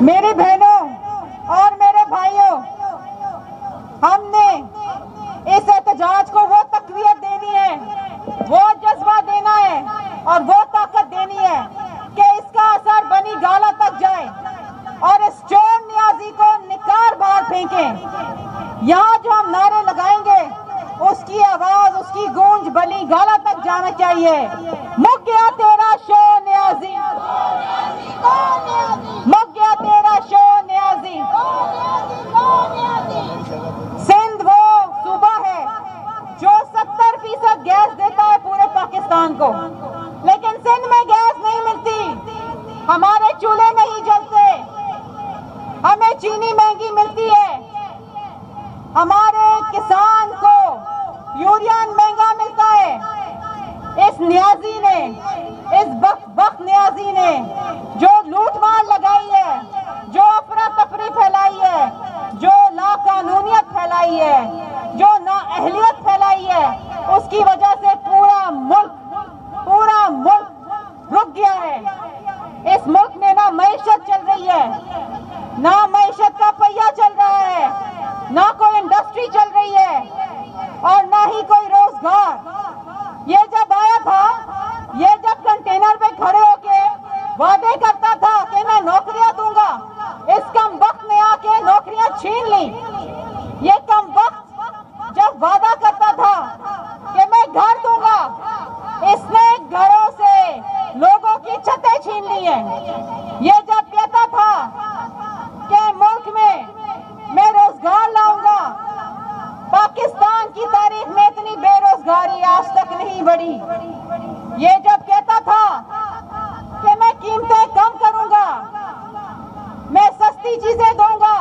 मेरी बहनों और मेरे भाइयों, हमने इस एहतजाज को वो तक़वियत देनी है, वो जज्बा देना है और वो ताकत देनी है कि इसका असर बनी गाला तक जाए और इस चोर नियाजी को निकार बाहर फेंकें। यहाँ जो हम नारे लगाएंगे उसकी आवाज, उसकी गूंज बनी गाला तक जाना चाहिए। मुक गया तेरा शोर नियाजी, मुक गया तेरा शोर नियाजी। सिंध वो सूबा है जो 70% गैस देता है पूरे पाकिस्तान को, लेकिन सिंध में गैस नहीं मिलती, हमारे चूल्हे नहीं जलते, हमें चीनी महंगी मिलती है, हमारे किसान को यूरिया महंगा मिलता है। इस नियाजी ने, इस बख्त नियाजी ने जो लूटमार लगाई है, जो अफरा तफरी फैलाई है, जो लाकानूनियत फैलाई है, जो नाअहलियत फैलाई है, उसकी वजह से पूरा मुल्क रुक गया है। इस मुल्क में ना मईशत चल रही है, ना मईशत का पहिया चल रहा है, ना कोई इंडस्ट्री चल रही है और ना ही कोई रोजगार। ये जब आया था, ये जब कंटेनर पे खड़े होके वादे करता था कि मैं नौकरियां दूंगा, इस कम वक्त ने आके नौकरियां छीन ली। ये कम वक्त जब वादा करता था कि मैं घर दूंगा, इसने घरों से लोगों की छतें छीन ली हैं। ये जब कहता था कि मुल्क में मैं रोजगार लाऊंगा, पाकिस्तान की तारीख में इतनी बेरोजगारी आज तक नहीं बढ़ी। ये जब कहता था कि मैं कीमतें कम करूंगा, मैं सस्ती चीजें दूंगा,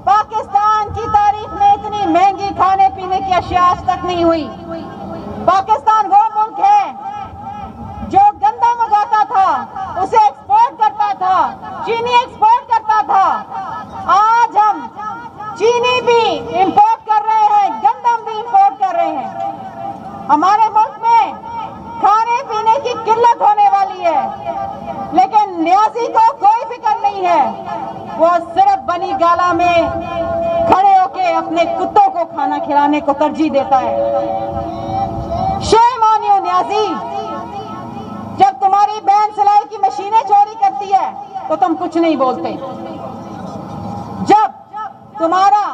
पाकिस्तान की तारीख में इतनी महंगी खाने पीने की अशिया आज तक नहीं हुई। पाकिस्तान वो मुल्क है जो गंदम उगाता था, उसे एक्सपोर्ट करता था, चीनी एक्सपोर्ट करता था। आज हम चीनी भी इंपोर्ट कर रहे हैं, गंदम भी इंपोर्ट कर रहे हैं। हमारे मुल्क में खाने पीने की किल्लत होने वाली है, लेकिन नियाजी को कोई फिक्र नहीं है। वो सिर्फ बनी गाला में खड़े होके अपने कुत्तों को खाना खिलाने को तरजीह देता है। Shame on you Niazi. जब तुम्हारी बहन सिलाई की मशीनें चोरी करती है तो तुम कुछ नहीं बोलते। जब तुम्हारा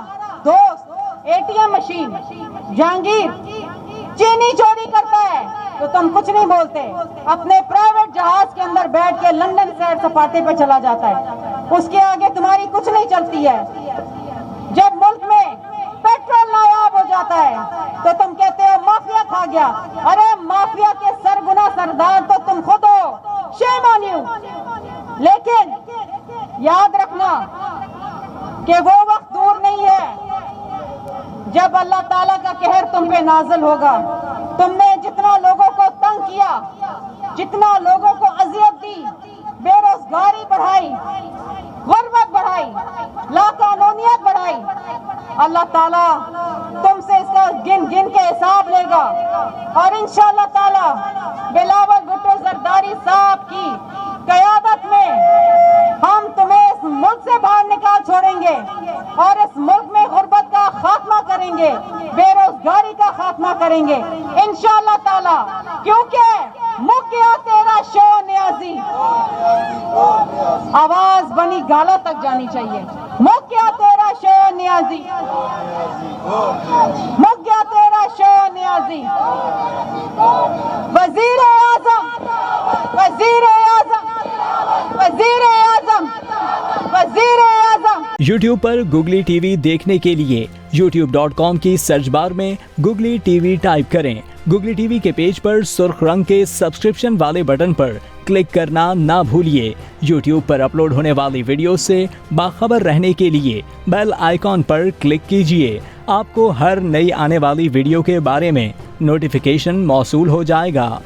दोस्त एटीएम मशीन जहांगीर चीनी चोरी करता है तो तुम कुछ नहीं बोलते। अपने प्राइवेट जहाज के अंदर बैठ के लंदन सैर सपाटे पे चला जाता है, उसके आगे तुम्हारी कुछ नहीं चलती है। जब मुल्क में पेट्रोल नायाब हो जाता है तो तुम कहते हो माफिया खा गया। अरे माफिया के सरगुना सरदार तो तुम खुद हो। Shem on you. लेकिन याद रखना कि वो वक्त दूर नहीं है जब अल्लाह ताला का कहर तुम पे नाज़िल होगा। तुमने जितना लोगों को तंग किया, जितना लोगों को अजियत दी, बेरोजगारी बढ़ाई, गुर्बत बढ़ाई, लाकानूनियत बढ़ाई, अल्लाह ताला तुमसे इसका गिन गिन के हिसाब लेगा। और इंशाअल्लाह ताला बिलावल भुट्टो जरदारी साहब की क़यादत में हम तुम्हें इस मुल्क से बाहर निकाल छोड़ेंगे और इस मुल्क में गुर्बत का खात्मा करेंगे, बेरोजगारी का खात्मा करेंगे इंशाअल्लाह ताला। क्योंकि मुक गया तेरा शोर नियाजी, आवाज बनी गाला तक जानी चाहिए। मुक गया तेरा शोर नियाजी, मुक गया तेरा शोर नियाजी। वजीर आजम, वजीर आजम, वजीर आजम, वजीर आजम। YouTube पर गुगली टीवी देखने के लिए youtube.com की सर्च बार में गुगली टीवी टाइप करें। गुगली टीवी के पेज पर सुर्ख रंग के सब्सक्रिप्शन वाले बटन पर क्लिक करना ना भूलिए। YouTube पर अपलोड होने वाली वीडियो से बाखबर रहने के लिए बेल आइकॉन पर क्लिक कीजिए। आपको हर नई आने वाली वीडियो के बारे में नोटिफिकेशन मौसूल हो जाएगा।